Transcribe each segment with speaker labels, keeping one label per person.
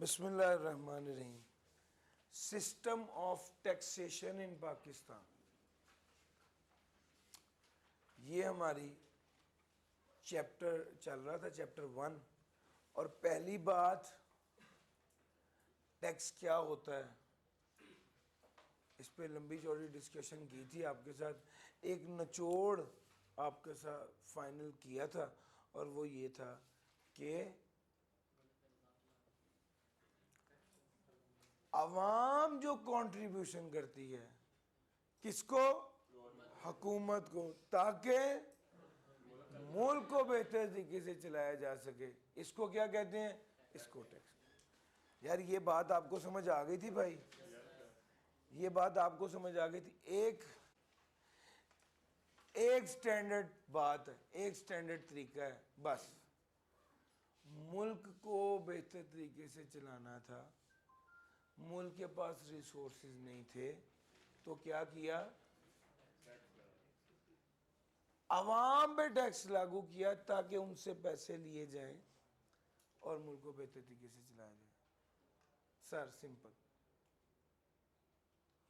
Speaker 1: बिस्मिल्लाहिर्रहमानिर्रहीम। System of taxation in Pakistan, ये हमारी चैप्टर चल रहा था, चैप्टर 1। और पहली बात, टैक्स क्या होता है, इस पे लंबी चौड़ी डिस्कशन की थी आपके साथ। एक निचोड़ आपके साथ फाइनल किया था, और वो ये था कि आवाम जो कंट्रीब्यूशन करती है किसको, हुकूमत को, ताकि मुल्क को बेहतर तरीके से चलाया जा सके, इसको क्या कहते हैं, इसको टैक्स। यार ये बात आपको समझ आ गई थी भाई, ये बात आपको समझ आ गई थी। एक स्टैंडर्ड बात है, एक स्टैंडर्ड तरीका है, बस मुल्क को बेहतर तरीके से चलाना था, मुल्क के पास रिसोर्सेज नहीं थे, तो क्या किया, आवाम पे टैक्स लागू किया ताकि उनसे पैसे लिए जाएं और मुल्क को बेहतर तरीके से चलाया जाए। सर सिंपल,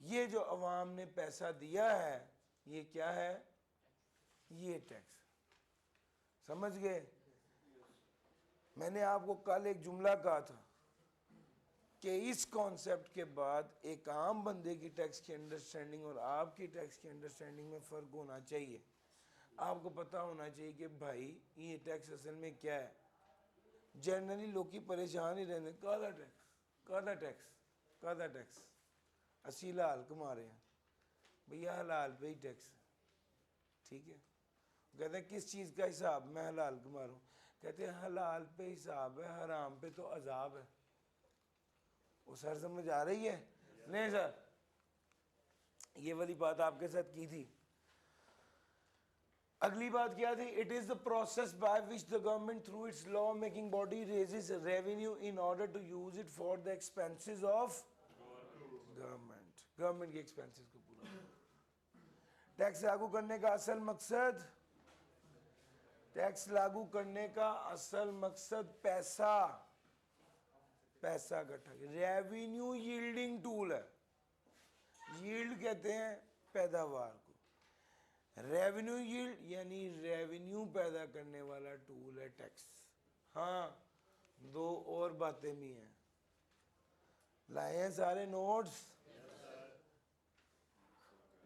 Speaker 1: ये जो आवाम ने पैसा दिया है ये क्या है, ये टैक्स। समझ गए? मैंने आपको कल एक जुमला कहा था कि इस कॉन्सेप्ट के बाद एक आम बंदे की टैक्स की अंडरस्टैंडिंग और आपकी टैक्स की अंडरस्टैंडिंग में फ़र्क होना चाहिए। आपको पता होना चाहिए कि भाई ये टैक्स असल में क्या है। जनरली लोग की परेशान ही रहते, काला टैक्स, काला टैक्स, काला टैक्स, असी हलाल कमा रहे हैं भैया, हलाल पे ही टैक्स, ठीक है। कहते हैं किस चीज़ का हिसाब, मैं हलाल कमा रहा हूँ। कहते हैं हलाल पे हिसाब है, हराम पे तो अजाब है। वो सर समझ आ रही है? नहीं सर, ये वाली बात आपके साथ की थी। अगली बात क्या थी, it is the process by which the government through its law making body raises revenue in order to use it for the expenses of government, government के एक्सपेंसेस को पूरा। टैक्स लागू करने का असल मकसद, टैक्स लागू करने का असल मकसद पैसा, पैसा इकट्ठा, रेवेन्यू यील्डिंग टूल है। यील्ड कहते हैं पैदावार को, रेवेन्यू यील्ड यानी रेवेन्यू पैदा करने वाला टूल है टैक्स। हाँ, दो और बातें भी हैं, लाए हैं सारे नोट्स।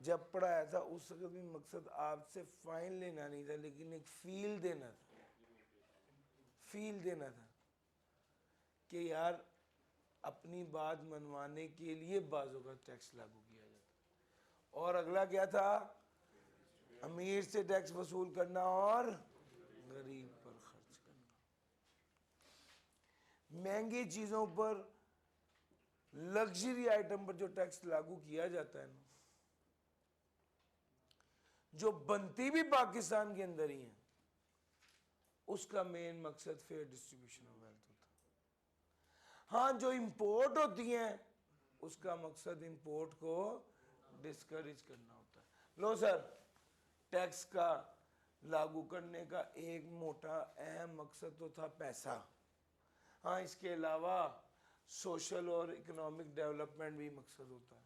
Speaker 1: जब पढ़ाया था उस वक्त भी मकसद आपसे फाइन लेना नहीं था, लेकिन एक फील देना था, फील देना था कि यार अपनी बात मनवाने के लिए बाजों का टैक्स लागू किया जाता। और अगला क्या था, अमीर से टैक्स वसूल करना और गरीब पर खर्च करना। महंगी चीजों पर, लग्जरी आइटम पर जो टैक्स लागू किया जाता है ना, जो बनती भी पाकिस्तान के अंदर ही है, उसका मेन मकसद फेयर डिस्ट्रीब्यूशन ऑफ वेल्थ होता है। हाँ, जो इंपोर्ट होती हैं उसका मकसद इंपोर्ट को डिस्करेज करना होता है। लो सर, टैक्स का लागू करने का एक मोटा अहम मकसद तो था पैसा। हाँ, इसके अलावा सोशल और इकोनॉमिक डेवलपमेंट भी मकसद होता है।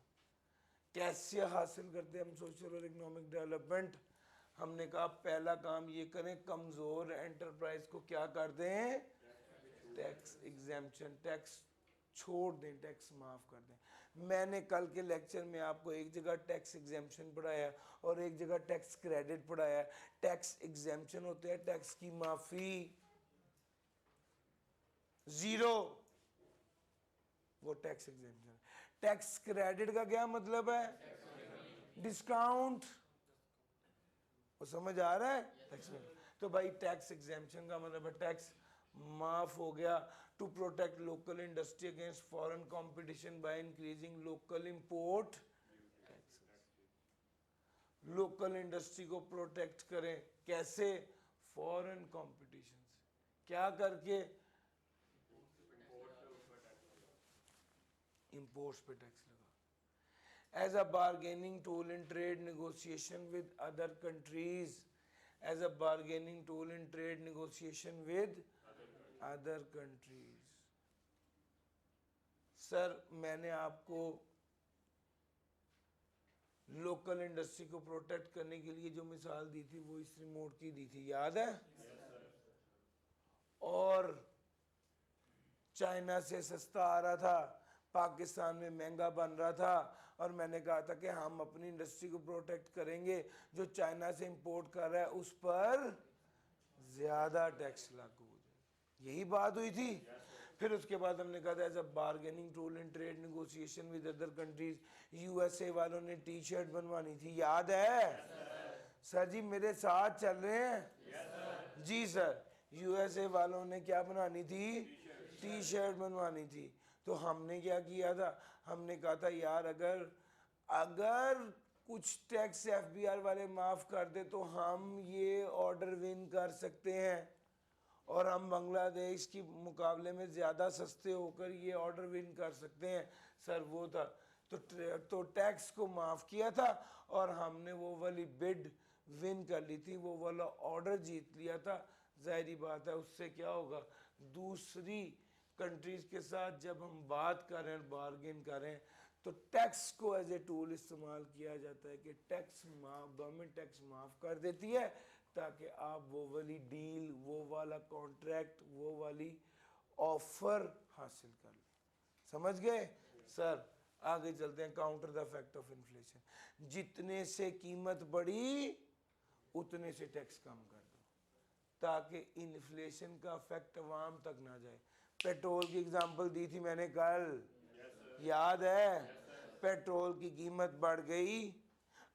Speaker 1: कैसे हासिल करते हैं हम सोशल और इकोनॉमिक डेवलपमेंट? हमने कहा पहला काम ये करें, कमज़ोर एंटरप्राइज को क्या कर दें, टैक्स एग्जेम्पशन, टैक्स छोड़ दें, टैक्स माफ़ कर दें। मैंने कल के लेक्चर में आपको एक जगह टैक्स एग्जेम्पशन पढ़ाया और एक जगह टैक्स क्रेडिट पढ़ाया। टैक्स एग्जेम्पशन होते हैं टैक्स की माफ़ी, ज़ीरो, वो टैक्स एग्जेम्पशन। टैक्स क्रेडिट का क्या मतलब है, डिस्काउंट। वो समझ आ रहा है? टैक्स में तो भाई टैक्स एग्जेम्पशन का मतलब है टैक्स माफ हो गया। To protect local industry against foreign competition by increasing local import tax. Local industry को प्रोटेक्ट करें, कैसे, फॉरेन कंपटीशन से, क्या करके, इंपोर्ट्स पे टैक्स लगा। as a bargaining tool in trade negotiation with other countries, as a bargaining tool in trade negotiation with other countries। Sir मैंने आपको लोकल इंडस्ट्री को प्रोटेक्ट करने के लिए जो मिसाल दी थी वो इस रिमोट की दी थी, याद है? और चाइना से सस्ता आ रहा था, पाकिस्तान में महंगा बन रहा था, और मैंने कहा था कि हम अपनी इंडस्ट्री को प्रोटेक्ट करेंगे, जो चाइना से इंपोर्ट कर रहा है उस पर ज्यादा टैक्स लागू हो जाए। यही बात हुई थी। फिर उसके बाद हमने कहा था as a bargaining tool in trade negotiation with other countries, USA वालों ने टी शर्ट बनवानी थी, याद है? सर जी मेरे साथ चल रहे हैं? जी सर, यूएसए वालों ने क्या बनानी थी? टी शर्ट बनवानी थी। तो हमने क्या किया था, हमने कहा था यार अगर अगर कुछ टैक्स एफबीआर वाले माफ कर दे तो हम ये ऑर्डर विन कर सकते हैं, और हम बांग्लादेश की मुकाबले में ज़्यादा सस्ते होकर ये ऑर्डर विन कर सकते हैं। सर वो था तो टैक्स को माफ़ किया था, और हमने वो वाली बिड विन कर ली थी, वो वाला ऑर्डर जीत लिया था। ज़ाहिरी बात है उससे क्या होगा, दूसरी कंट्रीज़ के साथ जब हम बात कर रहे हैं, बार्गेन कर रहे हैं, तो टैक्स को एज ए टूल इस्तेमाल किया जाता है कि टैक्स माफ, गवर्नमेंट टैक्स माफ़ कर देती है ताकि आप वो वाली डील, वो वाला कॉन्ट्रैक्ट, वो वाली ऑफर हासिल कर लें। समझ गए सर? आगे चलते हैं। Counter the effect of inflation, जितने से कीमत बढ़ी उतने से टैक्स कम कर दो ताकि इन्फ्लेशन का इफेक्ट अवाम तक ना जाए। पेट्रोल की एग्जांपल दी थी मैंने कल, याद है? पेट्रोल की कीमत बढ़ गई,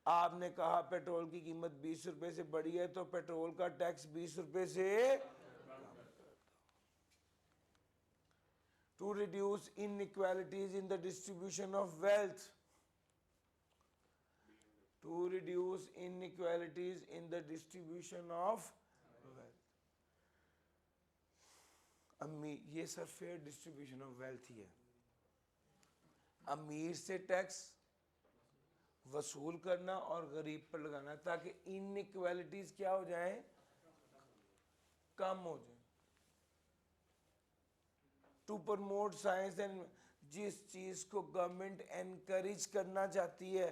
Speaker 1: आपने कहा पेट्रोल की कीमत 20 रुपए से बढ़ी है तो पेट्रोल का टैक्स 20 रुपए से to reduce inequalities in the distribution of wealth, to reduce inequalities in the distribution of wealth. ये sir fair distribution of wealth ही है। अमीर से टैक्स वसूल करना और गरीब पर लगाना ताकि इनइक्वालिटीज क्या हो जाए, कम हो जाए। टू प्रमोट साइंस एंड, जिस चीज को गवर्नमेंट एनकरेज करना चाहती है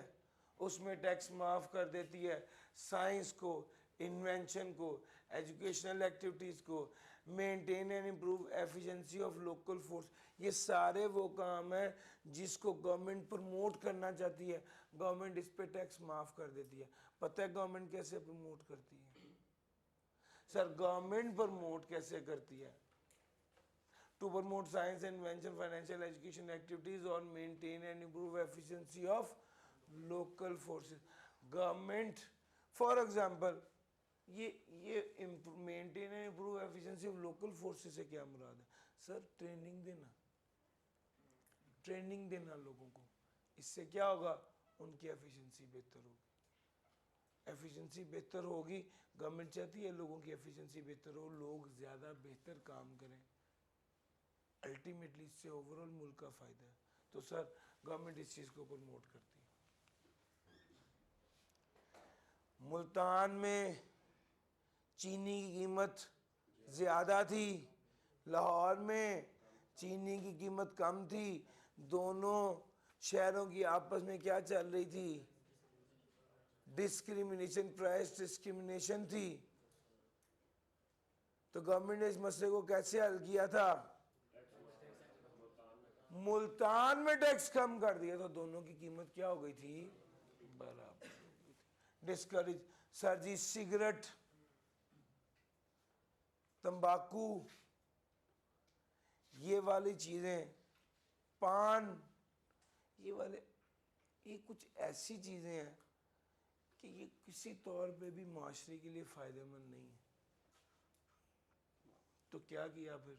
Speaker 1: उसमें टैक्स माफ कर देती है। साइंस को, इन्वेंशन को, एजुकेशनल एक्टिविटीज को, maintain and improve efficiency of local force, ये सारे वो काम है जिसको गवर्नमेंट प्रमोट करना चाहती है, गवर्नमेंट इस पे टैक्स माफ कर देती है। पता है गवर्नमेंट कैसे प्रमोट करती है? सर गवर्नमेंट प्रमोट कैसे करती है? To promote science and invention, financial education activities और maintain and improve efficiency of local forces. Government for example ये maintain and improve efficiency of local forces से क्या मुराद है? सर ट्रेनिंग देना, ट्रेनिंग देना लोगों को, इससे क्या होगा, उनकी एफिशिएंसी बेहतर होगी। एफिशिएंसी बेहतर होगी, गवर्नमेंट चाहती है लोगों की एफिशिएंसी बेहतर हो, लोग ज़्यादा बेहतर काम करें, अल्टीमेटली इससे ओवरऑल मुल्क का फ़ायदा है। तो सर गवर्नमेंट इस चीज़ को प्रमोट करती है। मुल्तान में चीनी की कीमत ज़्यादा थी, लाहौर में चीनी की कीमत कम थी, दोनों शहरों की आपस में क्या चल रही थी, डिस्क्रिमिनेशन, प्राइस डिस्क्रिमिनेशन थी। तो गवर्नमेंट ने इस मसले को कैसे हल किया था? मुल्तान में टैक्स कम कर दिया तो दोनों की कीमत क्या हो गई थी, बराबर। डिस्करेज, सर जी सिगरेट, तंबाकू, ये वाली चीज़ें, पान, ये कुछ ऐसी चीज़ें हैं कि ये किसी तौर पे भी माशरे के लिए फ़ायदेमंद नहीं है। तो क्या किया फिर,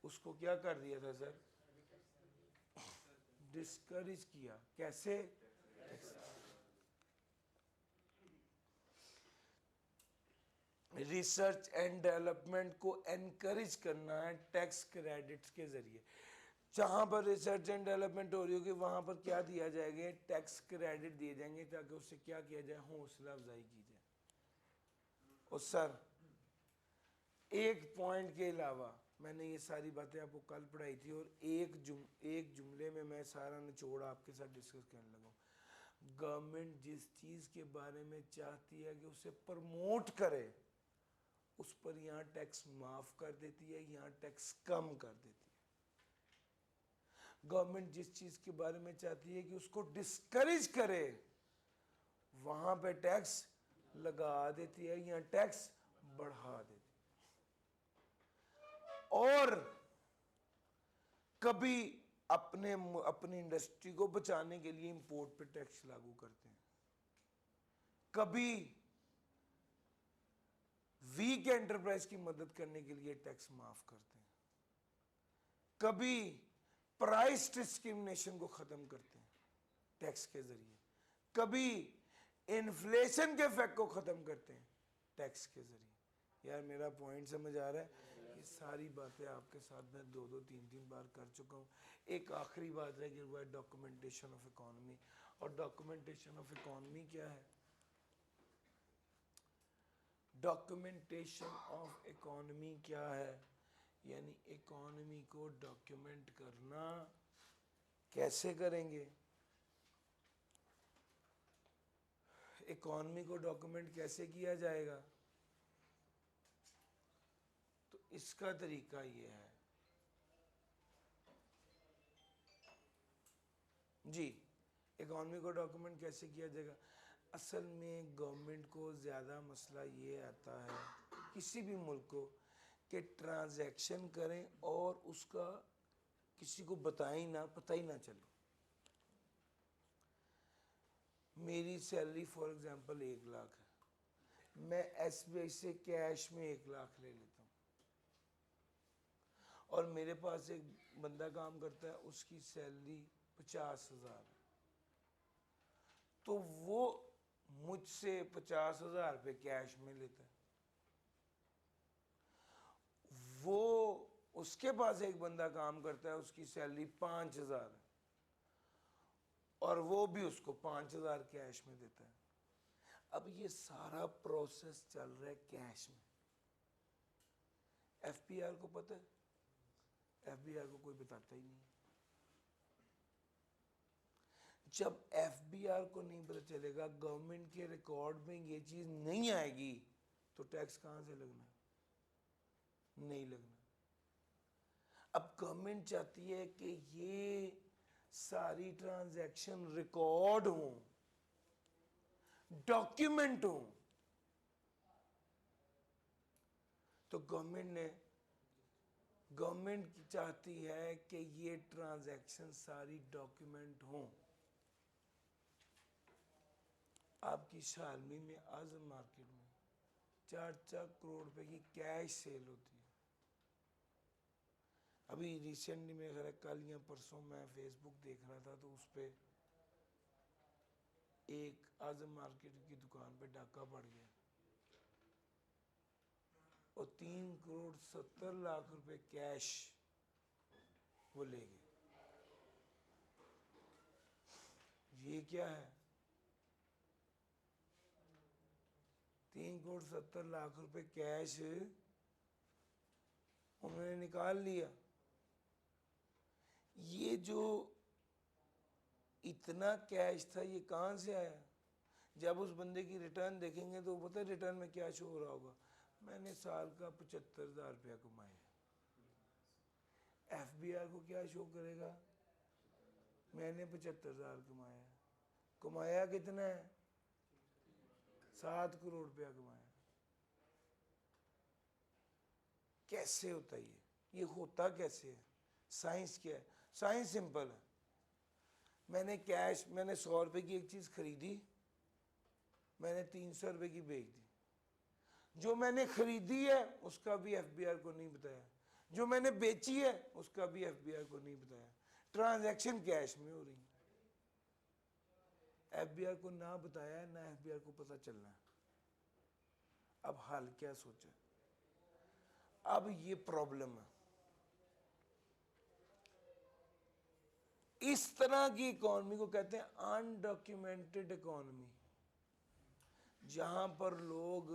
Speaker 1: उसको क्या कर दिया था सर, डिस्करेज किया। कैसे? रिसर्च एंड डेवलपमेंट को एनकरेज करना है टैक्स क्रेडिट्स के जरिए। जहां पर रिसर्च एंड डेवलपमेंट हो रही होगी वहां पर क्या दिया जाएगा, टैक्स क्रेडिट दिए जाएंगे ताकि उससे क्या किया जाए, हौसला अफजाई की जाए। और सर एक पॉइंट के अलावा मैंने ये सारी बातें आपको कल पढ़ाई थी और एक जुमले में मैं सारा निचोड़ आपके साथ डिस्कस करने लगा। गवर्नमेंट जिस चीज़ के बारे में चाहती है कि उसे प्रमोट करे, उस पर यहाँ टैक्स माफ कर देती है, यहाँ टैक्स कम कर देती है। गवर्नमेंट जिस चीज़ के बारे में चाहती है कि उसको डिस्करेज करे, वहाँ पे टैक्स लगा देती है, यहाँ टैक्स बढ़ा देती है। और कभी अपनी इंडस्ट्री को बचाने के लिए इंपोर्ट पे टैक्स लागू करते हैं, कभी वीक एंटरप्राइज की मदद करने के लिए टैक्स माफ करते हैं, कभी प्राइस डिस्क्रिमिनेशन को खत्म करते हैं टैक्स के जरिए, कभी इन्फ्लेशन के इफेक्ट को खत्म करते हैं टैक्स के जरिए। यार मेरा पॉइंट समझ आ रहा है? ये सारी बातें आपके साथ मैं 2-3 बार कर चुका हूँ। एक आखिरी बात रह गई, वो है डॉक्यूमेंटेशन ऑफ इकोनॉमी। और डॉक्यूमेंटेशन ऑफ इकोनॉमी क्या है? डॉक्यूमेंटेशन ऑफ इकोनॉमी क्या है? यानी इकोनॉमी को डॉक्यूमेंट करना कैसे करेंगे? इकोनॉमी को डॉक्यूमेंट कैसे किया जाएगा? तो इसका तरीका ये है जी, इकोनॉमी को डॉक्यूमेंट कैसे किया जाएगा? असल में गवर्नमेंट को ज़्यादा मसला ये आता है किसी भी मुल्क को कि ट्रांजैक्शन करें और उसका किसी को बताएं ना, पता ही ना चले। मेरी सैलरी फॉर एग्जांपल 1 लाख है, मैं SBI से कैश में 1 लाख ले लेता हूँ, और मेरे पास एक बंदा काम करता है, उसकी सैलरी 50,000 है, तो वो मुझसे 50,000 रुपये कैश में लेता है। वो उसके पास एक बंदा काम करता है, उसकी सैलरी 5,000 है, और वो भी उसको 5,000 कैश में देता है। अब ये सारा प्रोसेस चल रहा है कैश में। FBR को पता है? FBR को कोई बताता ही नहीं। जब FBR को नहीं पता चलेगा, गवर्नमेंट के रिकॉर्ड में ये चीज नहीं आएगी, तो टैक्स कहां से लगना? नहीं लगना। अब गवर्नमेंट चाहती है कि ये सारी ट्रांजैक्शन रिकॉर्ड हो, डॉक्यूमेंट हो। तो गवर्नमेंट चाहती है कि ये ट्रांजैक्शन सारी डॉक्यूमेंट हो। आपकी शालमी में आजम मार्केट में 4-4 करोड़ रुपए की कैश सेल होती है। अभी रिसेंटली मेरे घर कल या परसों मैं फेसबुक देख रहा था, तो उस पर एक आजम मार्केट की दुकान पे डाका पड़ गया और 3,70,00,000 रुपए कैश वो ले गए। ये क्या है? 3,70,00,000 रुपए कैश उन्होंने निकाल लिया। ये जो इतना कैश था, ये कहाँ से आया? जब उस बंदे की रिटर्न देखेंगे तो पता है रिटर्न में क्या शो हो रहा होगा? मैंने साल का 75,000 रुपया कमाया। FBR को क्या शो करेगा? मैंने 75,000 कमाया। कमाया कितना है? 7 करोड़ रुपया कमाया। कैसे होता है ये होता कैसे है? साइंस क्या है? साइंस सिंपल है। मैंने 100 रुपए की एक चीज खरीदी, मैंने 300 रुपए की बेच दी। जो मैंने खरीदी है उसका भी FBR को नहीं बताया, जो मैंने बेची है उसका भी FBR को नहीं बताया। ट्रांजैक्शन कैश में हो रही है, FBR को ना बताया है, ना FBR को पता चलना है। अब हाल क्या सोचा? अब ये प्रॉब्लम है। इस तरह की इकोनॉमी को कहते हैं अनडॉक्यूमेंटेड इकोनॉमी, जहां पर लोग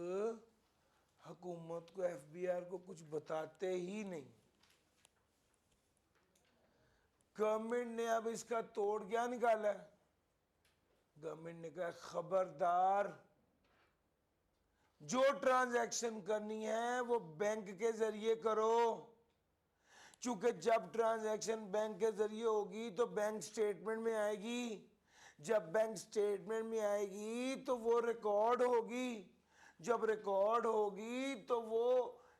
Speaker 1: हुकूमत को, FBR को कुछ बताते ही नहीं। गवर्नमेंट ने अब इसका तोड़ क्या निकाला है? गवर्नमेंट ने कहा खबरदार, जो ट्रांजैक्शन करनी है वो बैंक के जरिए करो, क्योंकि जब ट्रांजैक्शन बैंक के जरिए होगी तो बैंक स्टेटमेंट में आएगी, जब बैंक स्टेटमेंट में आएगी तो वो रिकॉर्ड होगी, जब रिकॉर्ड होगी तो वो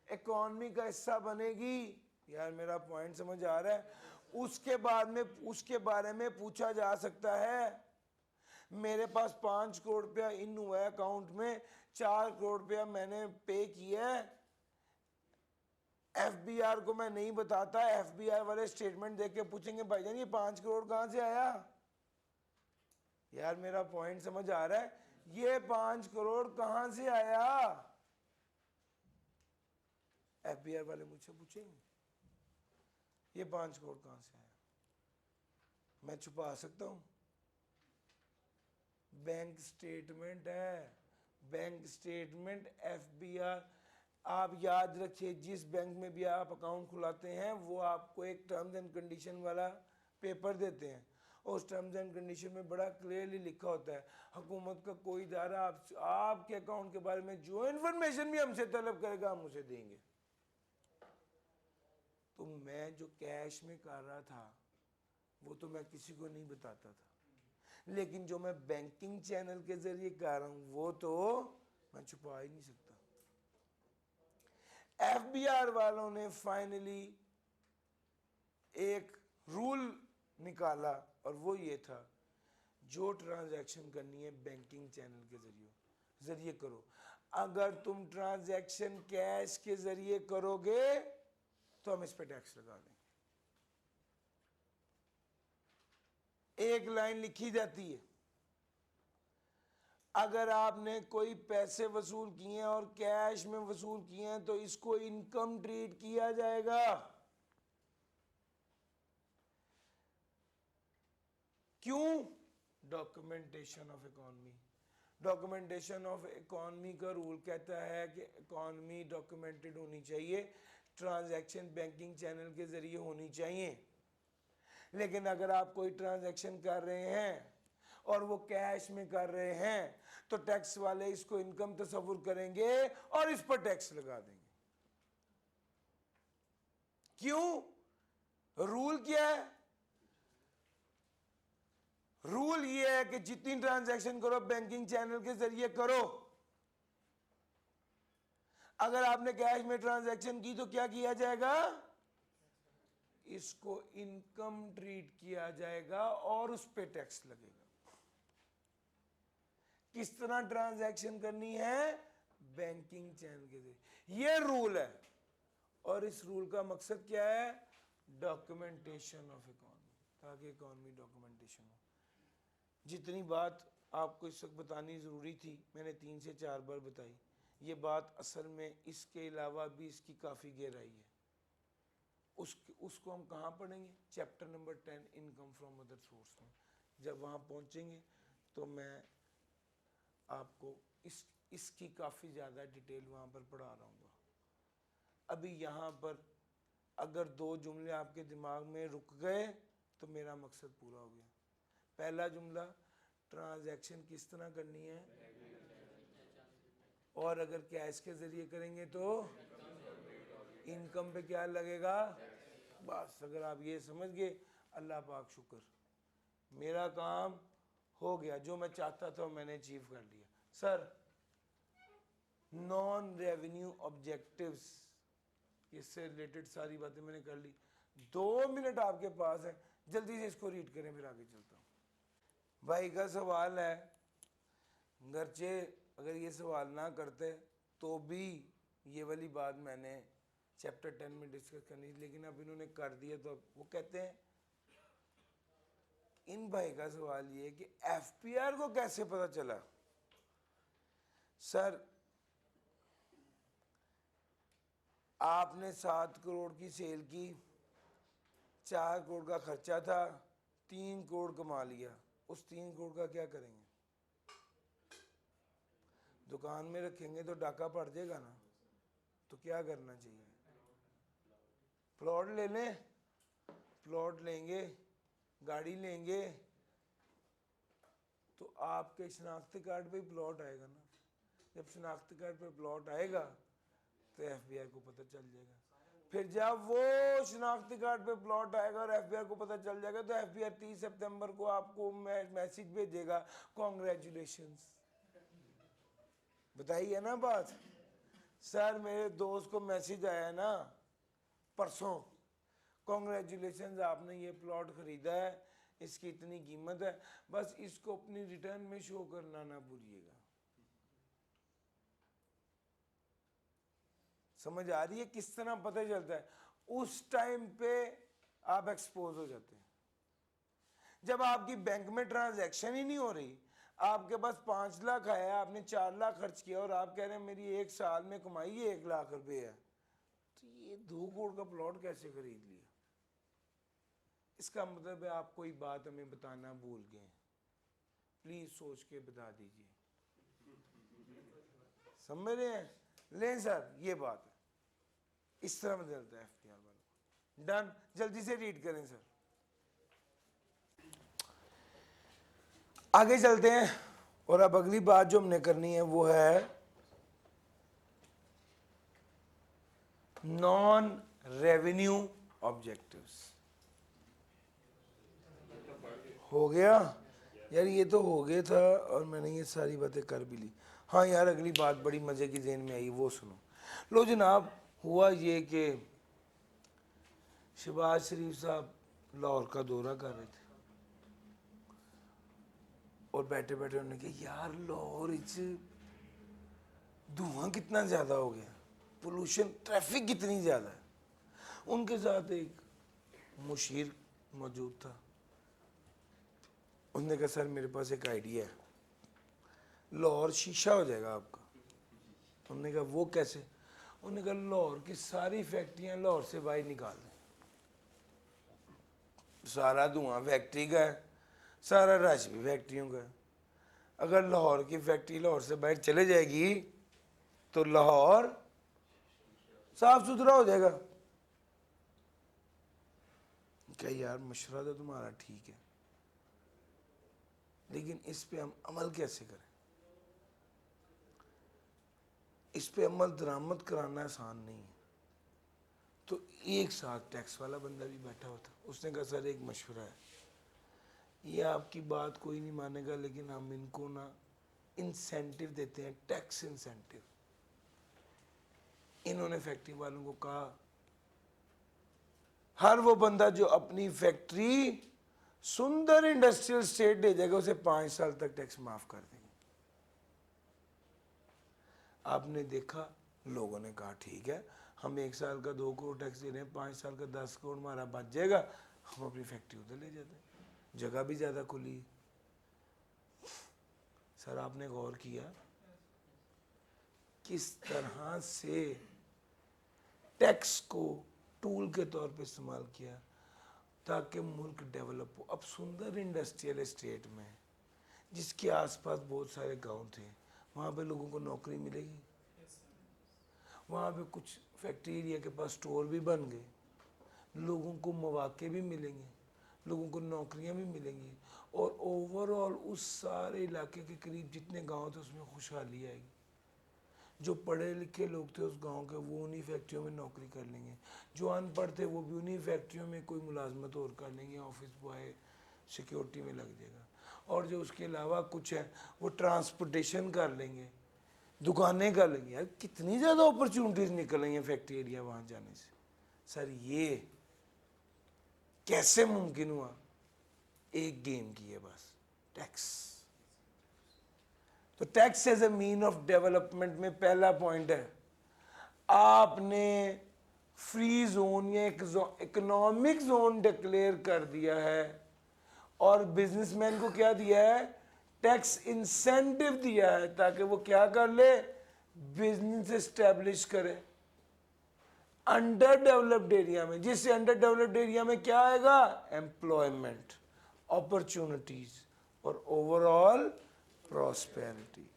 Speaker 1: इकॉनमी का हिस्सा बनेगी। यार मेरा पॉइंट समझ आ रहा है? उसके बाद में उसके बारे में पूछा जा सकता है, मेरे पास 5 करोड़ रुपया इन हुआ है अकाउंट में, 4 करोड़ रुपया मैंने पे किया है, एफबीआर को मैं नहीं बताता, एफबीआर वाले स्टेटमेंट देख के पूछेंगे भाईजान ये 5 करोड़ कहां से आया? यार मेरा पॉइंट समझ आ रहा है? ये 5 करोड़ कहां से आया? एफबीआर वाले मुझसे पूछेंगे ये 5 करोड़ कहां से आया? मैं छुपा सकता हूं? बैंक स्टेटमेंट है, बैंक स्टेटमेंट एफबीआर। आप याद रखिए, जिस बैंक में भी आप अकाउंट खुलाते हैं वो आपको एक टर्म्स एंड कंडीशन वाला पेपर देते हैं, उस टर्म्स एंड कंडीशन में बड़ा क्लियरली लिखा होता है हुकूमत का कोई इदारा आपके अकाउंट के बारे में जो इन्फॉर्मेशन भी हमसे तलब करेगा हम उसे देंगे। तो मैं जो कैश में कर रहा था वो तो मैं किसी को नहीं बताता था, लेकिन जो मैं बैंकिंग चैनल के जरिए कर रहा हूं वो तो मैं छुपा ही नहीं सकता। एफबीआर वालों ने फाइनली एक रूल निकाला और वो ये था, जो ट्रांजैक्शन करनी है बैंकिंग चैनल के जरिए करो। अगर तुम ट्रांजैक्शन कैश के जरिए करोगे तो हम इस पे टैक्स लगा देंगे। एक लाइन लिखी जाती है, अगर आपने कोई पैसे वसूल किए हैं और कैश में वसूल किए हैं तो इसको इनकम ट्रीट किया जाएगा। क्यों? Documentation of economy. Documentation of economy का रूल कहता है कि इकोनॉमी डॉक्यूमेंटेड होनी चाहिए, ट्रांजैक्शन बैंकिंग चैनल के जरिए होनी चाहिए। लेकिन अगर आप कोई ट्रांजैक्शन कर रहे हैं और वो कैश में कर रहे हैं तो टैक्स वाले इसको इनकम तस्वुर करेंगे और इस पर टैक्स लगा देंगे। क्यों? रूल क्या है? रूल ये है कि जितनी ट्रांजैक्शन करो बैंकिंग चैनल के जरिए करो। अगर आपने कैश में ट्रांजैक्शन की तो क्या किया जाएगा? इसको इनकम ट्रीट किया जाएगा और उस पे टैक्स लगेगा। किस तरह ट्रांजैक्शन करनी है? बैंकिंग चैनल के जरिए। ये रूल है और इस रूल का मकसद क्या है? डॉक्यूमेंटेशन ऑफ इकोनॉमी, ताकि इकोनॉमी डॉक्यूमेंटेशन हो। जितनी बात आपको इस वक्त बतानी ज़रूरी थी मैंने 3 से 4 बार बताई। ये बात असल में इसके अलावा भी इसकी काफ़ी गहराई है। उसको हम कहाँ पढ़ेंगे? Chapter number 10 income from other source में। जब वहाँ पहुँचेंगे तो मैं आपको इसकी काफ़ी ज़्यादा डिटेल वहाँ पर पढ़ा रहा हूँ। अभी यहाँ पर अगर 2 जुमले आपके दिमाग में रुक गए तो मेरा मकसद पूरा हो गया। पहला जुमला, ट्रांजैक्शन किस तरह करनी है, और अगर कैश के ज़रिए करेंगे तो इनकम पे क्या लगेगा। बस अगर आप ये समझ गए, अल्लाह पाक शुक्र, मेरा काम हो गया। जो मैं चाहता था मैंने अचीव कर लिया। सर, नॉन रेवेन्यू ऑब्जेक्टिव्स, इससे रिलेटेड सारी बातें मैंने कर ली। 2 मिनट आपके पास है, जल्दी से इसको रीड करें फिर आगे चलता हूँ। भाई का सवाल है, गरचे अगर ये सवाल ना करते तो भी ये वाली बात मैंने चैप्टर 10 में डिस्कस करनी थी, लेकिन अब इन्होंने कर दिया। तो वो कहते हैं, इन भाई का सवाल ये कि एफपीआर को कैसे पता चला। सर, आपने 7 करोड़ की सेल की, 4 करोड़ का खर्चा था, 3 करोड़ कमा लिया। उस 3 करोड़ का क्या करेंगे? दुकान में रखेंगे तो डाका पड़ जाएगा ना। तो क्या करना चाहिए? प्लॉट ले लें, प्लॉट लेंगे, गाड़ी लेंगे तो आपके शनाख्ती कार्ड पे प्लॉट आएगा ना, जब शनाख्ती कार्ड पे प्लॉट आएगा तो एफबीआई को पता चल जाएगा। फिर जब वो शनाख्ती कार्ड पे प्लॉट आएगा और एफबीआई को पता चल जाएगा तो एफबीआई 30 सितंबर को आपको मैसेज भेजेगा, कॉन्ग्रेचुलेशंस। बताइए ना बात। सर मेरे दोस्त को मैसेज आया ना परसों, कॉन्ग्रेचुलेशंस आपने ये प्लॉट खरीदा है, इसकी इतनी कीमत है, बस इसको अपनी रिटर्न में शो करना ना भूलिएगा। समझ आ रही है किस तरह पता चलता है? उस टाइम पे आप एक्सपोज हो जाते हैं। जब आपकी बैंक में ट्रांजैक्शन ही नहीं हो रही, आपके पास 5 लाख आया, आपने 4 लाख खर्च किया और आप कह रहे हैं मेरी एक साल में कमाई 1 लाख रुपए है, तो ये 2 करोड़ का प्लॉट कैसे खरीद लिया? इसका मतलब है आप कोई बात हमें बताना भूल गए, प्लीज सोच के बता दीजिए। समझ रहे हैं? लें सर, ये बात है, इस तरह बदलता है एफटीआर वालों। डन, जल्दी से रीड करें सर। आगे चलते हैं और अब अगली बात जो हमने करनी है वो है नॉन रेवेन्यू ऑब्जेक्टिव्स। हो गया यार, ये तो हो गया था और मैंने ये सारी बातें कर भी ली। हाँ यार, अगली बात बड़ी मजे की ज़हन में आई, वो सुनो। लो जनाब, हुआ ये कि शहबाज शरीफ साहब लाहौर का दौरा कर रहे थे और बैठे बैठे उन्होंने कहा यार लाहौर धुआं कितना ज़्यादा हो गया, पोल्यूशन, ट्रैफिक कितनी ज़्यादा है। उनके साथ एक मुशीर मौजूद था। उन्होंने कहा सर मेरे पास एक आइडिया है, लाहौर शीशा हो जाएगा आपका। उन्होंने कहा वो कैसे? उन्होंने कहा लाहौर की सारी फैक्ट्रियां लाहौर से बाहर निकाल दें, सारा धुआं फैक्ट्री का है, सारा रश भी फैक्ट्रियों का है। अगर लाहौर की फैक्ट्री लाहौर से बाहर चले जाएगी तो लाहौर साफ सुथरा हो जाएगा। क्या यार, मशवरा तो तुम्हारा ठीक है, लेकिन इस पे हम अमल कैसे करें? इस पे अमल दरामद कराना आसान नहीं है। तो एक साथ टैक्स वाला बंदा भी बैठा हुआ था, उसने कहा सर एक मशवरा है, ये आपकी बात कोई नहीं मानेगा लेकिन हम इनको ना इंसेंटिव देते हैं, टैक्स इंसेंटिव। इन्होंने फैक्ट्री वालों को कहा हर वो बंदा जो अपनी फैक्ट्री सुंदर इंडस्ट्रियल स्टेट दे जाएगा उसे 5 साल तक टैक्स माफ कर देंगे। आपने देखा, लोगों ने कहा ठीक है, हम 1 साल का 2 करोड़ टैक्स दे रहे हैं, 5 साल का 10 करोड़ हमारा बच जाएगा, हम अपनी फैक्ट्री उधर ले जाते हैं, जगह भी ज़्यादा खुली। सर आपने गौर किया किस तरह से टैक्स को टूल के तौर पे इस्तेमाल किया ताकि मुल्क डेवलप हो। अब सुंदर इंडस्ट्रियल एस्टेट में जिसके आसपास बहुत सारे गांव थे, वहाँ पे लोगों को नौकरी मिलेगी, वहाँ पे कुछ फैक्ट्री एरिया के पास स्टोर भी बन गए, लोगों को मौके भी मिलेंगे, लोगों को नौकरियाँ भी मिलेंगी और ओवरऑल उस सारे इलाके के करीब जितने गांव थे उसमें खुशहाली आएगी। जो पढ़े लिखे लोग थे उस गांव के वो उन्हीं फैक्ट्रियों में नौकरी कर लेंगे, जो अनपढ़ थे वो भी उन्हीं फैक्ट्रियों में कोई मुलाजमत और कर लेंगे, ऑफिस बॉय सिक्योरिटी में लग जाएगा, और जो उसके अलावा कुछ है वो ट्रांसपोर्टेशन कर लेंगे, दुकानें कर लेंगे। यार कितनी ज़्यादा अपॉर्चुनिटीज़ निकल रही हैं फैक्ट्री एरिया वहाँ जाने से। सर ये कैसे मुमकिन हुआ? एक गेम की है बस, टैक्स। तो tax as a mean of development में पहला पॉइंट है, आपने फ्री जोन या इकोनॉमिक जोन डिक्लेयर कर दिया है और बिजनेसमैन को क्या दिया है? टैक्स इंसेंटिव दिया है ताकि वो क्या कर ले? बिजनेस एस्टेब्लिश करे अंडर डेवलप्ड एरिया में, जिससे अंडर डेवलप्ड एरिया में क्या आएगा? एम्प्लॉयमेंट, अपॉर्चुनिटीज और ओवरऑल प्रॉस्पेरिटी।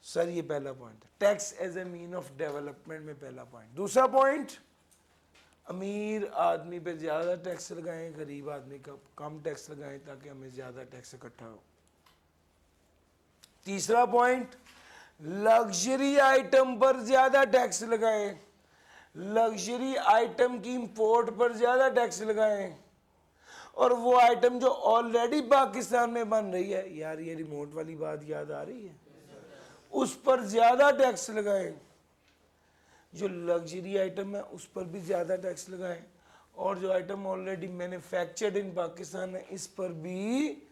Speaker 1: सर ये पहला पॉइंट है, tax as a mean of development में पहला पॉइंट। दूसरा पॉइंट, अमीर आदमी पे ज़्यादा टैक्स लगाएं, गरीब आदमी का कम टैक्स लगाएं ताकि हमें ज़्यादा टैक्स इकट्ठा हो। तीसरा पॉइंट, लग्जरी आइटम पर ज़्यादा टैक्स लगाएं, लग्जरी आइटम की इंपोर्ट पर ज़्यादा टैक्स लगाएं, और वो आइटम जो ऑलरेडी पाकिस्तान में बन रही है, यार ये रिमोट वाली बात याद आ रही है, उस पर ज़्यादा टैक्स लगाएं। जो लग्जरी आइटम है उस पर भी ज़्यादा टैक्स लगाएं, और जो item already manufactured in Pakistan है इस पर भी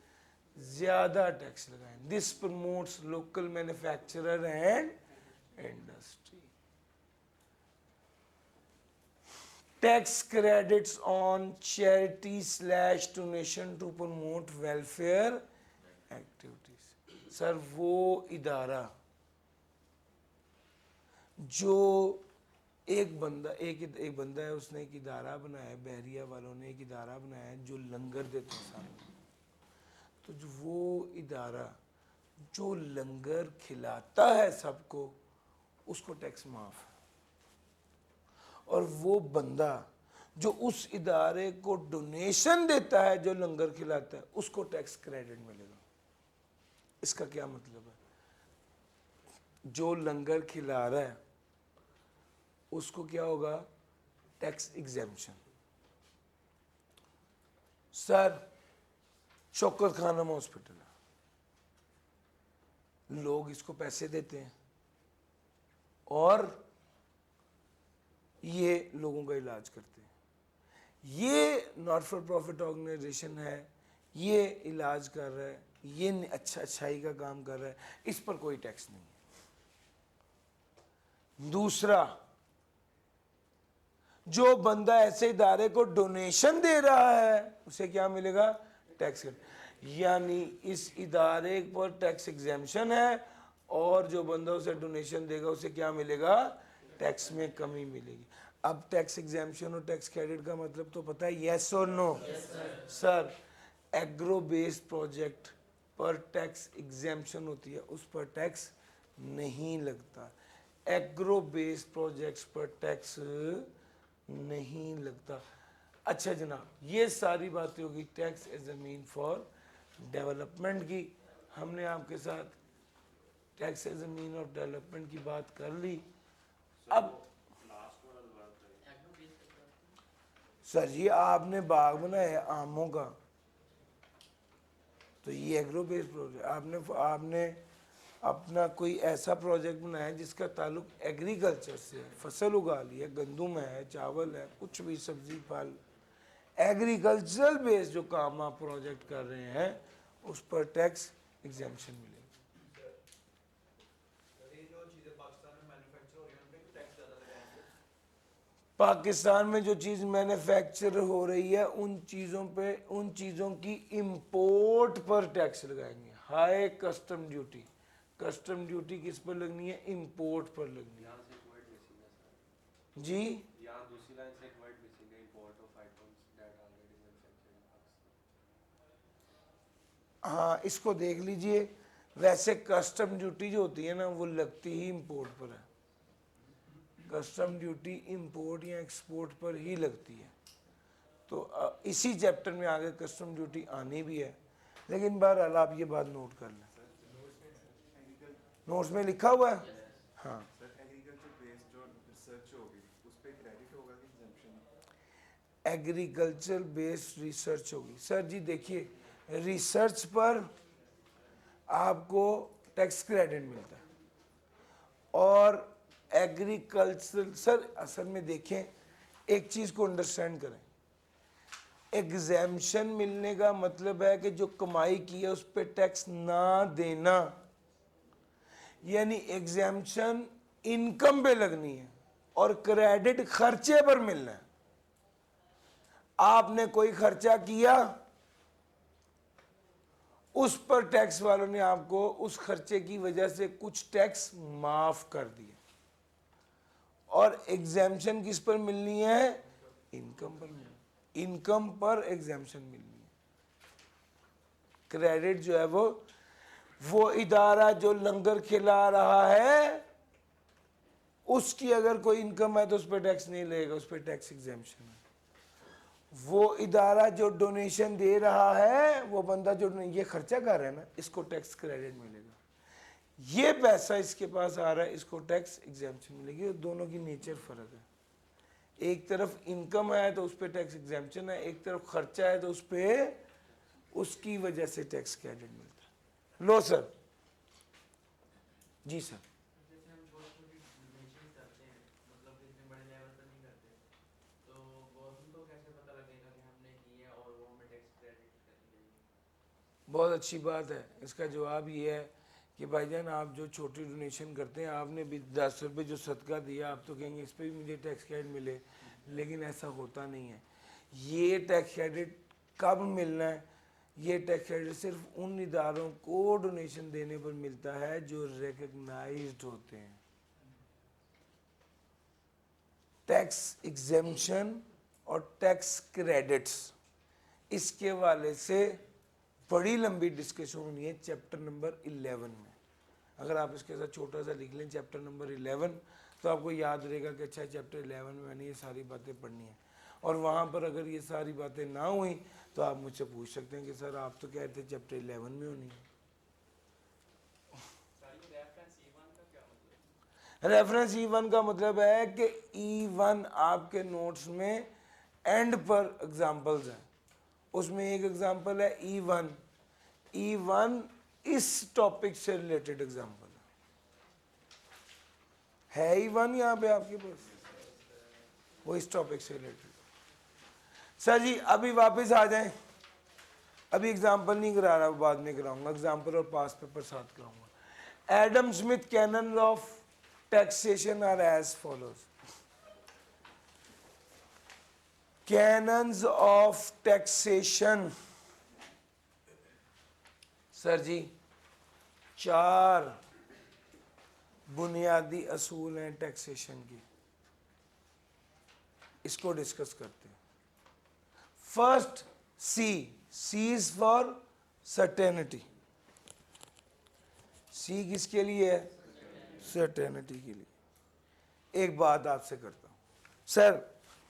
Speaker 1: ज़्यादा टैक्स लगाएं। This promotes local manufacturer and industry. Tax credits on charity / donation to promote welfare activities. Sir वो इदारा जो एक बंदा है, उसने एक इदारा बनाया है, बहरिया वालों ने एक इदारा बनाया है जो लंगर देते हैं सामने। तो जो वो इदारा जो लंगर खिलाता है सबको, उसको टैक्स माफ है, और वो बंदा जो उस इदारे को डोनेशन देता है जो लंगर खिलाता है, उसको टैक्स क्रेडिट मिलेगा। इसका क्या मतलब है? जो लंगर खिला रहा है उसको क्या होगा? Tax exemption. Sir Shaukat Khanum hospital है, लोग इसको पैसे देते हैं और ये लोगों का इलाज करते हैं। ये नॉट फॉर प्रॉफिट ऑर्गेनाइजेशन है, ये इलाज कर रहा है, ये अच्छाई का काम कर रहा है, इस पर कोई टैक्स नहीं है। दूसरा, जो बंदा ऐसे इदारे को डोनेशन दे रहा है उसे क्या मिलेगा? टैक्स। यानी इस इदारे पर टैक्स एग्जेम्पशन है, और जो बंदा उसे डोनेशन देगा उसे क्या मिलेगा? टैक्स में कमी मिलेगी। अब टैक्स एग्जेम्पशन और टैक्स क्रेडिट का मतलब तो पता है, यस और no? Sir agro based project पर टैक्स एग्जेम्पशन होती है, उस पर टैक्स नहीं लगता। एग्रो बेस्ड प्रोजेक्ट्स पर टैक्स नहीं लगता। अच्छा जनाब, ये सारी बातें होगी tax as a mean for development की। हमने आपके साथ tax as a mean of development की बात कर ली। अब सर जी आपने बाग बनाया आमों का, तो ये एग्रो बेस्ड प्रोजेक्ट। आपने अपना कोई ऐसा प्रोजेक्ट बनाया जिसका ताल्लुक एग्रीकल्चर से है, फसल उगा ली है, गंदम है, चावल है, कुछ भी सब्जी फल, एग्रीकल्चरल बेस्ड जो काम आप प्रोजेक्ट कर रहे हैं उस पर टैक्स एग्जेम्पशन मिलेगी। पाकिस्तान में जो चीज़ मैन्युफैक्चर हो रही है उन चीज़ों की इंपोर्ट पर टैक्स लगाएंगे। High custom duty. Custom duty किस पर लगनी है? इंपोर्ट पर लगनी है। जी
Speaker 2: यहाँ दूसरी लाइन से एक वर्ड मिसिंग है, import of items that already manufactured in Pakistan.
Speaker 1: हाँ, इसको देख लीजिए। वैसे कस्टम ड्यूटी जो होती है ना वो लगती ही इंपोर्ट पर है। कस्टम ड्यूटी इंपोर्ट या एक्सपोर्ट पर ही लगती है। तो इसी चैप्टर में आगे कस्टम ड्यूटी आनी भी है, लेकिन बहरहाल आप ये बात नोट कर लें। नोट्स में लिखा हुआ है। हाँ एग्रीकल्चर बेस्ड रिसर्च होगी। सर जी देखिए, रिसर्च पर आपको टैक्स क्रेडिट मिलता है, और एग्रीकल्चर सर असल में देखें, एक चीज़ को अंडरस्टैंड करें। एग्जेम्पशन मिलने का मतलब है कि जो कमाई की है उस पर टैक्स ना देना, यानी एग्जेम्पशन इनकम पे लगनी है और क्रेडिट खर्चे पर मिलना है। आपने कोई खर्चा किया, उस पर टैक्स वालों ने आपको उस खर्चे की वजह से कुछ टैक्स माफ कर दिए, और एग्जेम्पशन किस पर मिलनी है? इनकम पर मिलनी। इनकम पर एग्जेम्पशन मिलनी है। क्रेडिट जो है वो इदारा जो लंगर खिला रहा है उसकी अगर कोई इनकम है तो उस पर टैक्स नहीं लगेगा, उस पर टैक्स एग्जेम्पशन है। वो इदारा जो डोनेशन दे रहा है, वो बंदा जो ये खर्चा कर रहा है ना, इसको टैक्स क्रेडिट मिलेगा। ये पैसा इसके पास आ रहा है, इसको टैक्स एग्जेम्पशन मिलेगी। और दोनों की नेचर फर्क है। एक तरफ इनकम है तो उस पर टैक्स एग्जेम्पशन है, एक तरफ खर्चा है तो उस पर उसकी वजह से टैक्स क्रेडिट मिलता है। लो सर जी सर।
Speaker 3: जैसे हम छोटी छोटी डोनेशन करते हैं, मतलब इतने बड़े लेवल पर नहीं करते, तो गवर्नमेंट को कैसे पता लगेगा कि हमने की है और वो हमें टैक्स क्रेडिट करेंगे?
Speaker 1: बहुत अच्छी बात है। इसका जवाब ये है कि भाईजान आप जो छोटी डोनेशन करते हैं, आपने भी 10 रुपये जो सदका दिया, आप तो कहेंगे इस पर भी मुझे टैक्स क्रेडिट मिले, लेकिन ऐसा होता नहीं है। ये टैक्स क्रेडिट कब मिलना है? ये टैक्स क्रेडिट सिर्फ उन इदारों को डोनेशन देने पर मिलता है जो रिकग्नाइज्ड होते हैं। टैक्स एग्जेम्पशन और टैक्स क्रेडिट्स, इसके वाले से बड़ी लंबी डिस्कशन होनी है चैप्टर नंबर 11 में। अगर आप इसके साथ छोटा सा लिख लें चैप्टर नंबर 11, तो आपको याद रहेगा कि अच्छा चैप्टर 11 में मैंने ये सारी बातें पढ़नी है। और वहाँ पर अगर ये सारी बातें ना हुई तो आप मुझसे पूछ सकते हैं कि सर आप तो कह रहे थे चैप्टर 11 में होनी है। रेफरेंस E1 का मतलब है कि E1 आपके नोट्स में एंड पर एग्जाम्पल्स हैं। उसमें एक एग्जाम्पल है E1। E1 इस टॉपिक से रिलेटेड एग्जाम्पल है। E1 यहाँ पे आपके पास, वो इस टॉपिक से रिलेटेड। सर जी अभी वापस आ जाएं, अभी एग्जाम्पल नहीं करा रहा, बाद में कराऊंगा। एग्जाम्पल और पास पेपर साथ कराऊंगा। Adam Smith canon of taxation are as follows. Canons of taxation, sir ji 4 बुनियादी असूल हैं टैक्सेशन की, इसको डिस्कस करते हैं। First C is for certainty. C किसके लिए है? सर्टेनिटी के लिए। एक बात आपसे करता हूं सर,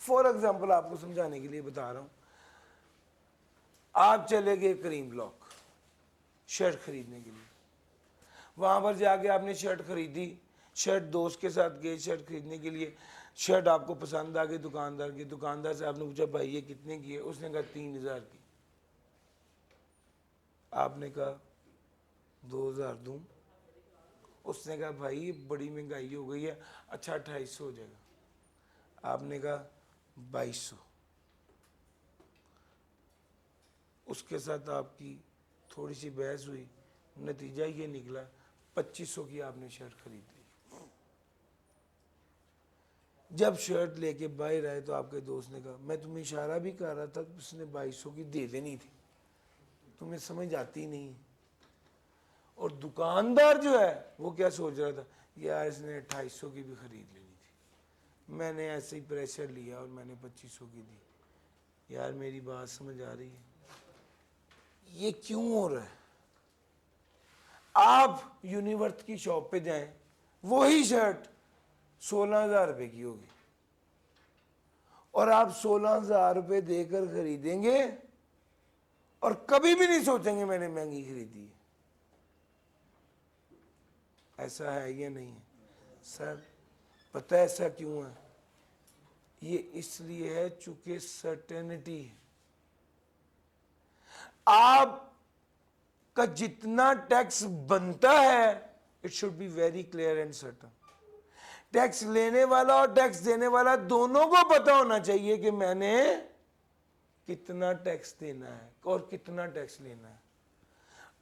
Speaker 1: फॉर एग्जाम्पल आपको समझाने के लिए बता रहा हूं। आप चले गए करीम ब्लॉक शर्ट खरीदने के लिए, वहां पर जाके आपने शर्ट खरीदी, शर्ट दोस्त के साथ गए शर्ट खरीदने के लिए, शर्ट आपको पसंद आ गई दुकानदार की, दुकानदार से आपने पूछा भाई ये कितने की है? उसने कहा 3000 की। आपने कहा 2000 दूं? उसने कहा भाई ये बड़ी महंगाई हो गई है, अच्छा 2800 हो जाएगा। आपने कहा 2200। उसके साथ आपकी थोड़ी सी बहस हुई, नतीजा ये निकला 2500 की आपने शर्ट खरीद ली। जब शर्ट लेके बाहर आए तो आपके दोस्त ने कहा मैं तुम्हें इशारा भी कर रहा था, उसने 2200 की दे देनी थी, तुम्हें समझ आती नहीं। और दुकानदार जो है वो क्या सोच रहा था, यार इसने 2800 की भी खरीद लेनी थी, मैंने ऐसे ही प्रेशर लिया और मैंने 2500 की दी। यार मेरी बात समझ आ रही है? ये क्यों हो रहा है? आप यूनिवर्थ की शॉप पे जाएं, वही शर्ट 16,000 रुपए की होगी और आप 16,000 रुपए देकर खरीदेंगे और कभी भी नहीं सोचेंगे मैंने महंगी खरीदी है। ऐसा है या नहीं है? सर पता है ऐसा क्यों है? ये इसलिए है चूंकि सर्टेनिटी है। आप का जितना टैक्स बनता है it should be very clear and certain. Tax लेने वाला और टैक्स देने वाला दोनों को पता होना चाहिए कि मैंने कितना टैक्स देना है और कितना टैक्स लेना है।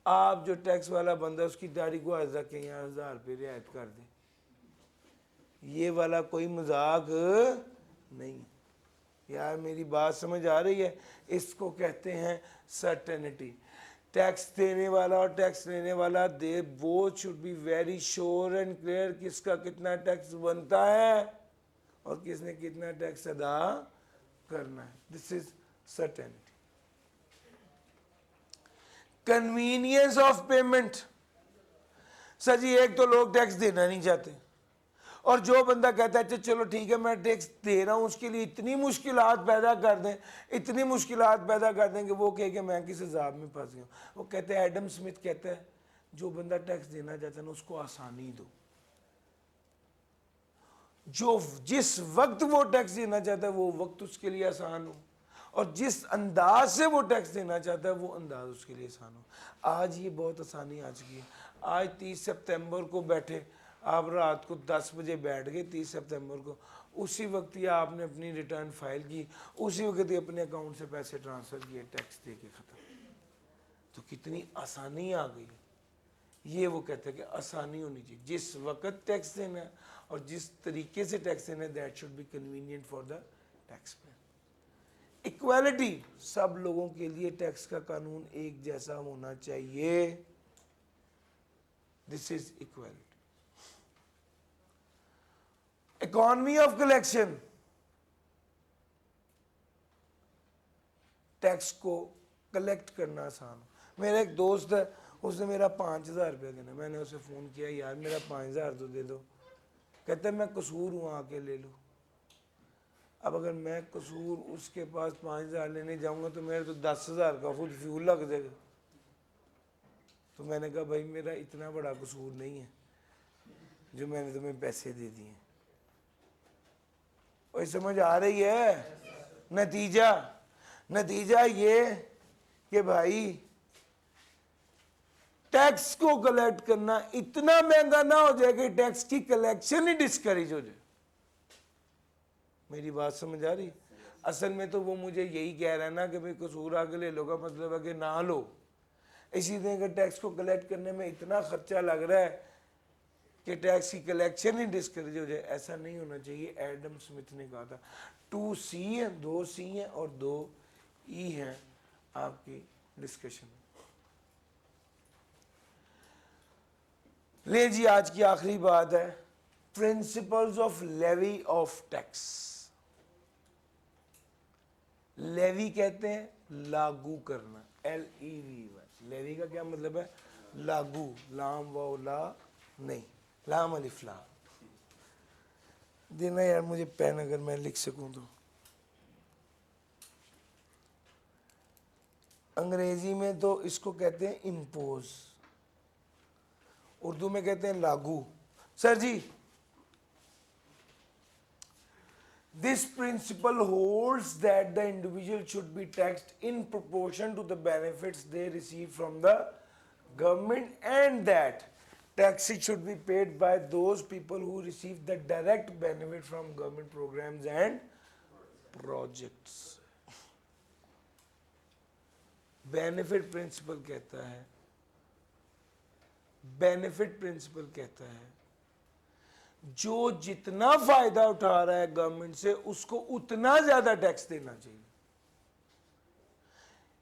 Speaker 1: आप जो टैक्स वाला बंदा उसकी दाढ़ी को अर्जा के यहाँ 1000 रुपये रियायत कर दे, ये वाला कोई मजाक नहीं। यार मेरी बात समझ आ रही है? इसको कहते हैं सर्टेनिटी। टैक्स देने वाला और टैक्स लेने वाला they both should be very sure and clear किसका कितना टैक्स बनता है और किसने कितना टैक्स अदा करना है। This is certainty. Convenience of payment. Sir ji एक तो लोग टैक्स देना नहीं चाहते और जो बंदा कहता है अच्छा चलो ठीक है मैं टैक्स दे रहा हूँ, उसके लिए इतनी मुश्किलात पैदा कर दें, इतनी मुश्किलात पैदा कर दें कि वो कहे कि मैं किस हिसाब में फंस गया। वो कहते हैं, एडम स्मिथ कहता है जो बंदा टैक्स देना चाहता है ना उसको आसानी दो। जो जिस वक्त वो टैक्स देना चाहता है वो वक्त उसके लिए आसान हो, और जिस अंदाज से वो टैक्स देना चाहता है वो अंदाज उसके लिए आसान हो। आज ये बहुत आसानी आ चुकी है। आज 30 सितंबर को बैठे, आप रात को 10 बजे बैठ गए 30 सितंबर को, उसी वक्त ही आपने अपनी रिटर्न फाइल की, उसी वक्त ही अपने अकाउंट से पैसे ट्रांसफ़र किए, टैक्स दे के ख़त्म। तो कितनी आसानी आ गई। ये वो कहते हैं कि आसानी होनी चाहिए, जिस वक्त टैक्स देना है और जिस तरीके से टैक्स देना है, that should be convenient for the tax payer. Equality, सब लोगों के लिए टैक्स का कानून एक जैसा होना चाहिए। This is equality. Economy of collection, tax को कलेक्ट करना आसान। मेरा एक दोस्त है, उसने मेरा 5,000 रुपया देना, मैंने उसे फ़ोन किया, यार मेरा 5,000 तो दे दो। कहते मैं कसूर हूँ, आके ले लो। अब अगर मैं कसूर उसके पास 5,000 लेने जाऊँगा तो मेरे तो 10,000 का खुद फ्यूल लग जाएगा। तो मैंने कहा भाई मेरा इतना बड़ा कसूर नहीं है जो मैंने तुम्हें पैसे दे दिए। और समझ आ रही है? नतीजा ये कि भाई टैक्स को कलेक्ट करना इतना महंगा ना हो जाए कि टैक्स की कलेक्शन ही डिस्करेज हो जाए। मेरी बात समझ आ रही? असल में तो वो मुझे यही कह रहा है ना कि भाई कसूर आके ले लो का मतलब है कि ना लो। इसी तरह का टैक्स को कलेक्ट करने में इतना खर्चा लग रहा है कि टैक्स की कलेक्शन ही डिस्करेज हो जाए। ऐसा नहीं होना चाहिए। एडम स्मिथ ने कहा था 2 C हैं, 2 C हैं और 2 E हैं आपकी डिस्कशन में। ले जी, आज की आखिरी बात है principles of levy of tax. Levy कहते हैं लागू करना, LEVY। लेवी का क्या मतलब है? लागू, लाम व ला नहीं, लाम अलिफ ला। देना यार मुझे पेन, अगर मैं लिख सकूं तो। अंग्रेजी में तो इसको कहते हैं इम्पोज, उर्दू में कहते हैं लागू। Sir ji, this principle holds that the individual should be taxed in proportion to the benefits they receive from the government, and that taxes should be paid by those people who receive the direct benefit from government programs and projects. Benefit principle कहता है, benefit principle कहता है जो जितना फायदा उठा रहा है गवर्नमेंट से उसको उतना ज्यादा टैक्स देना चाहिए।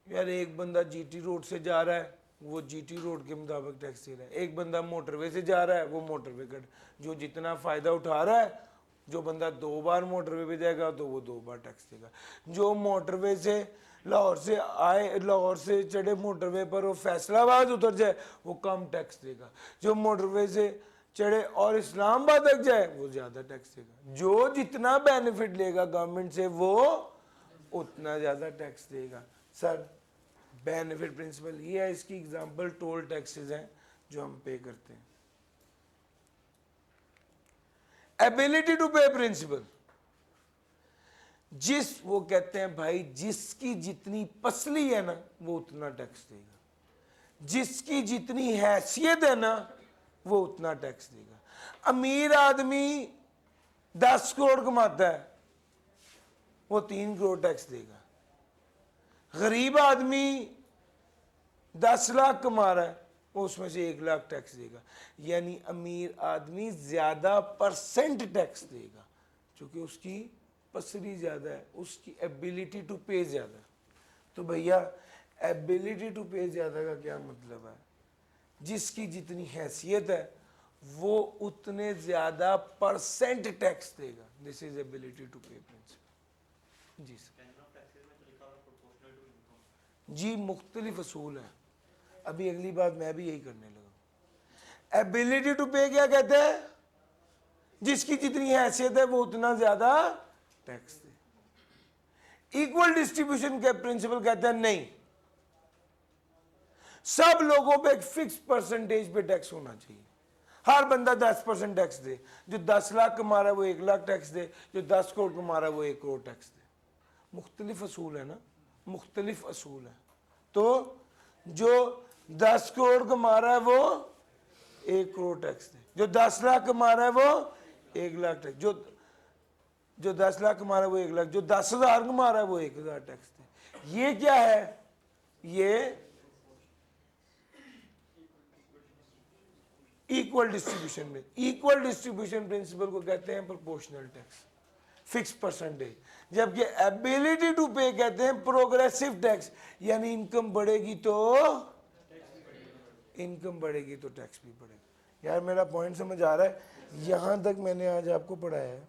Speaker 1: यार एक बंदा जीटी रोड से जा रहा है, वो जीटी रोड के मुताबिक टैक्स दे रहा है। एक बंदा मोटरवे से जा रहा है, वो मोटरवे का जो जितना फायदा उठा रहा है, जो बंदा 2 बार मोटरवे पे जाएगा तो वो 2 बार टैक्स देगा। जो मोटरवे से लाहौर से आए, लाहौर से चढ़े मोटरवे पर वो फैसलाबाद उतर जाए वो कम टैक्स देगा। जो मोटरवे से चढ़े और इस्लामाबाद तक जाए वो ज्यादा टैक्स देगा। जो जितना बेनिफिट लेगा गवर्नमेंट से वो उतना ज्यादा टैक्स देगा। सर बेनिफिट प्रिंसिपल ये है, इसकी एग्जांपल टोल टैक्सेस हैं जो हम पे करते हैं। एबिलिटी टू पे प्रिंसिपल, वो कहते हैं भाई जिसकी जितनी पसली है ना वो उतना टैक्स देगा, जिसकी जितनी हैसियत है ना वो उतना टैक्स देगा। अमीर आदमी 10 करोड़ कमाता है वो 3 करोड़ टैक्स देगा। गरीब आदमी 10 लाख कमा रहा है वो उसमें से 1 लाख टैक्स देगा। यानी अमीर आदमी ज्यादा परसेंट टैक्स देगा क्योंकि उसकी पसली ज्यादा है, उसकी एबिलिटी टू पे ज्यादा है। तो भैया एबिलिटी टू पे ज्यादा का क्या मतलब है? जिसकी जितनी हैसियत है वो उतने ज्यादा परसेंट टैक्स देगा। दिस इज एबिलिटी टू पे प्रिंसिपल। जी सर। जी मुख्तलिफ असूल है, अभी अगली बात मैं भी यही करने लगा। एबिलिटी टू पे क्या कहते हैं? जिसकी जितनी हैसियत है वो उतना ज्यादा टैक्स दे। इक्वल डिस्ट्रीब्यूशन के प्रिंसिपल कहता है नहीं, सब लोगों पे एक फिक्स परसेंटेज पे टैक्स होना चाहिए। हर बंदा 10% टैक्स दे, जो 10 लाख कमा रहा है वो 1 लाख टैक्स दे, जो 10 करोड़ कमा रहा है वो 1 करोड़ टैक्स दे। मुख्तलिफ असूल है ना, मुख्तलिफ असूल है। तो जो 10 करोड़ कमा रहा है वो 1 करोड़ टैक्स दे, जो 10 लाख कमा रहा है वो 1 लाख टैक्स, जो 10 लाख कमा रहा है वो 1 लाख, जो 10,000 कमा रहा है वो 1,000 टैक्स दे। ये क्या है? ये इक्वल डिस्ट्रीब्यूशन में, इक्वल डिस्ट्रीब्यूशन प्रिंसिपल को कहते हैं प्रोपोर्शनल टैक्स, फिक्स परसेंटेज। जबकि एबिलिटी टू पे कहते हैं प्रोग्रेसिव टैक्स, यानी इनकम बढ़ेगी तो टैक्स भी बढ़ेगा। यार मेरा पॉइंट समझ आ रहा है? यहां तक मैंने आज आपको पढ़ाया है,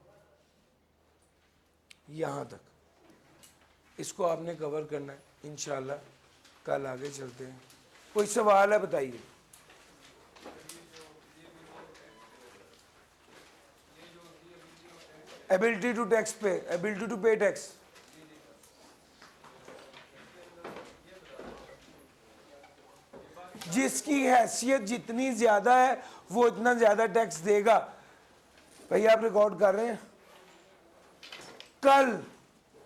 Speaker 1: यहां तक इसको आपने कवर करना है। इंशाल्लाह कल आगे चलते हैं। कोई सवाल है बताइए। एबिलिटी टू टैक्स पे, एबिलिटी टू पे टैक्स, जिसकी हैसियत जितनी ज्यादा है वो इतना ज्यादा टैक्स देगा। भैया आप रिकॉर्ड कर रहे हैं? कल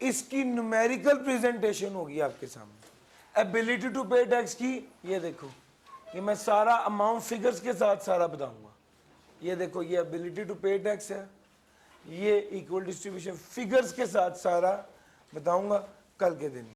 Speaker 1: इसकी न्यूमेरिकल प्रेजेंटेशन होगी आपके सामने, एबिलिटी टू पे टैक्स की। ये देखो, ये मैं सारा अमाउंट फिगर्स के साथ सारा बताऊंगा। ये देखो, ये एबिलिटी टू पे टैक्स है, ये इक्वल डिस्ट्रीब्यूशन फिगर्स के साथ सारा बताऊंगा कल के दिन।